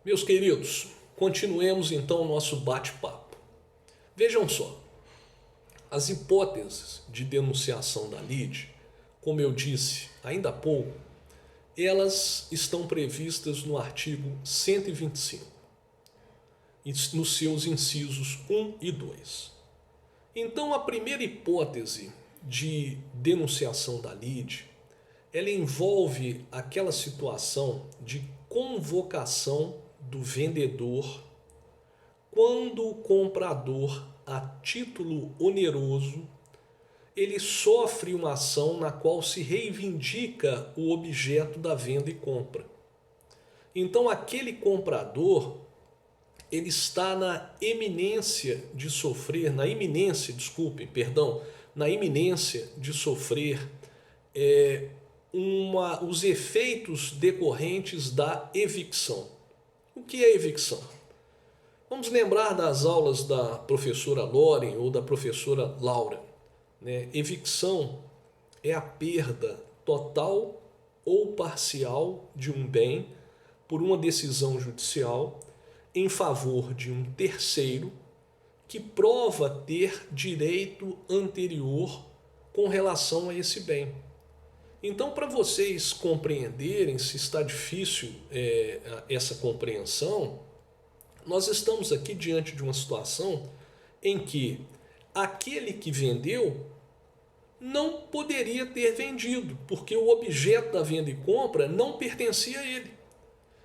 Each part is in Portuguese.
Meus queridos, continuemos então o nosso bate-papo. Vejam só, as hipóteses de denunciação da lide, como eu disse ainda há pouco, elas estão previstas no artigo 125, nos seus incisos 1 e 2. Então, a primeira hipótese de denunciação da lide, ela envolve aquela situação de convocação do vendedor quando o comprador, a título oneroso, ele sofre uma ação na qual se reivindica o objeto da venda e compra. Então, aquele comprador, ele está na iminência de sofrer, na iminência de sofrer os efeitos decorrentes da evicção. O que é evicção? Vamos lembrar das aulas da professora Loren ou da professora Laura. Evicção é a perda total ou parcial de um bem por uma decisão judicial em favor de um terceiro que prova ter direito anterior com relação a esse bem. Então, para vocês compreenderem, se está difícil essa compreensão, nós estamos aqui diante de uma situação em que aquele que vendeu não poderia ter vendido, porque o objeto da venda e compra não pertencia a ele.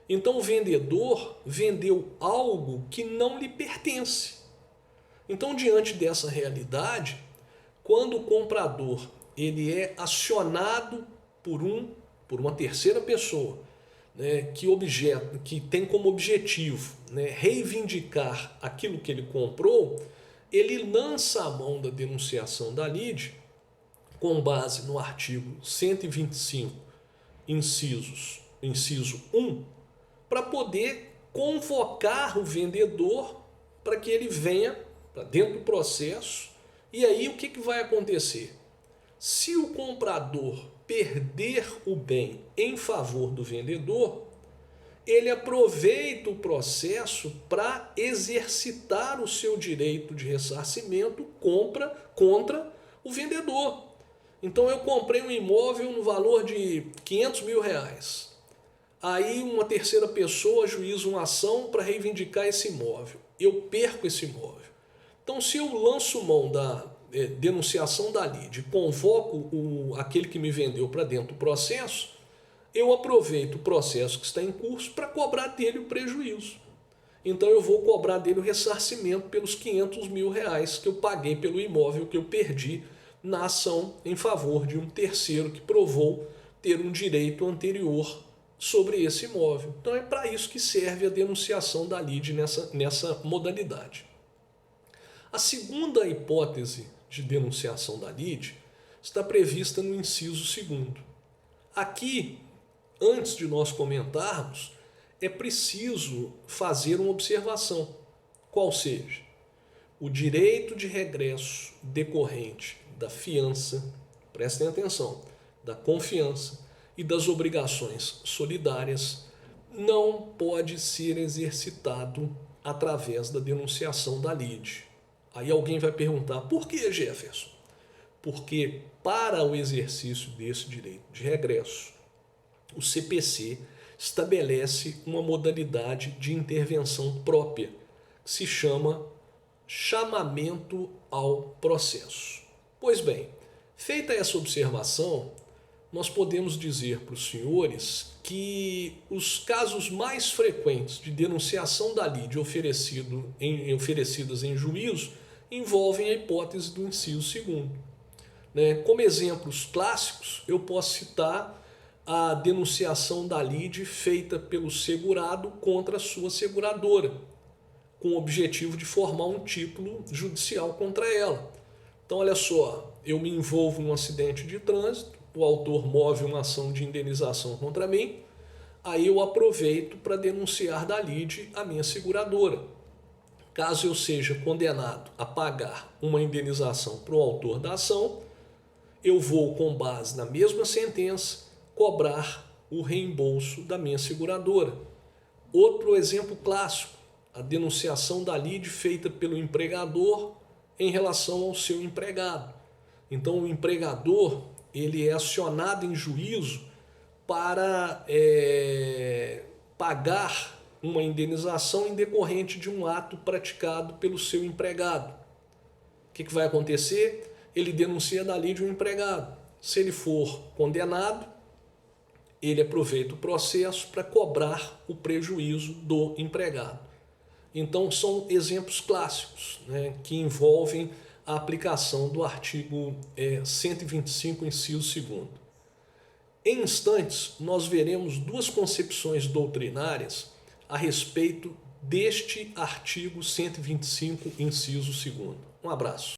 Então o vendedor vendeu algo que não lhe pertence. Então, diante dessa realidade, quando o comprador ele é acionado por uma terceira pessoa, que tem como objetivo reivindicar aquilo que ele comprou, ele lança a mão da denunciação da lide com base no artigo 125, inciso 1, para poder convocar o vendedor para que ele venha para dentro do processo. E aí o que vai acontecer? Se o comprador perder o bem em favor do vendedor, ele aproveita o processo para exercitar o seu direito de ressarcimento contra o vendedor. Então eu comprei um imóvel no valor de 500 mil reais. Aí uma terceira pessoa ajuiza uma ação para reivindicar esse imóvel. Eu perco esse imóvel. Então, se eu lanço mão da denunciação da lide, convoco aquele que me vendeu para dentro do processo, eu aproveito o processo que está em curso para cobrar dele o prejuízo. Então eu vou cobrar dele o ressarcimento pelos 500 mil reais que eu paguei pelo imóvel que eu perdi na ação em favor de um terceiro que provou ter um direito anterior sobre esse imóvel. Então é para isso que serve a denunciação da lide nessa modalidade. A segunda hipótese de denunciação da lide está prevista no inciso 2º. Aqui, antes de nós comentarmos, é preciso fazer uma observação, qual seja, o direito de regresso decorrente da fiança, prestem atenção, da confiança e das obrigações solidárias não pode ser exercitado através da denunciação da lide. Aí alguém vai perguntar, por que, Jefferson? Porque para o exercício desse direito de regresso, o CPC estabelece uma modalidade de intervenção própria, que se chama chamamento ao processo. Pois bem, feita essa observação, nós podemos dizer para os senhores que os casos mais frequentes de denunciação da lide oferecidas em juízo envolvem a hipótese do inciso 2º. Como exemplos clássicos, eu posso citar a denunciação da lide feita pelo segurado contra a sua seguradora, com o objetivo de formar um título judicial contra ela. Então, olha só, eu me envolvo em um acidente de trânsito, o autor move uma ação de indenização contra mim, aí eu aproveito para denunciar da lide a minha seguradora. Caso eu seja condenado a pagar uma indenização para o autor da ação, eu vou, com base na mesma sentença, cobrar o reembolso da minha seguradora. Outro exemplo clássico, a denunciação da lide feita pelo empregador em relação ao seu empregado. Então o empregador ele é acionado em juízo para pagar uma indenização em decorrente de um ato praticado pelo seu empregado. O que vai acontecer? Ele denuncia da lide o empregado. Se ele for condenado, ele aproveita o processo para cobrar o prejuízo do empregado. Então são exemplos clássicos, né, que envolvem a aplicação do artigo 125, inciso 2º. Em instantes, nós veremos duas concepções doutrinárias a respeito deste artigo 125, inciso 2º. Um abraço.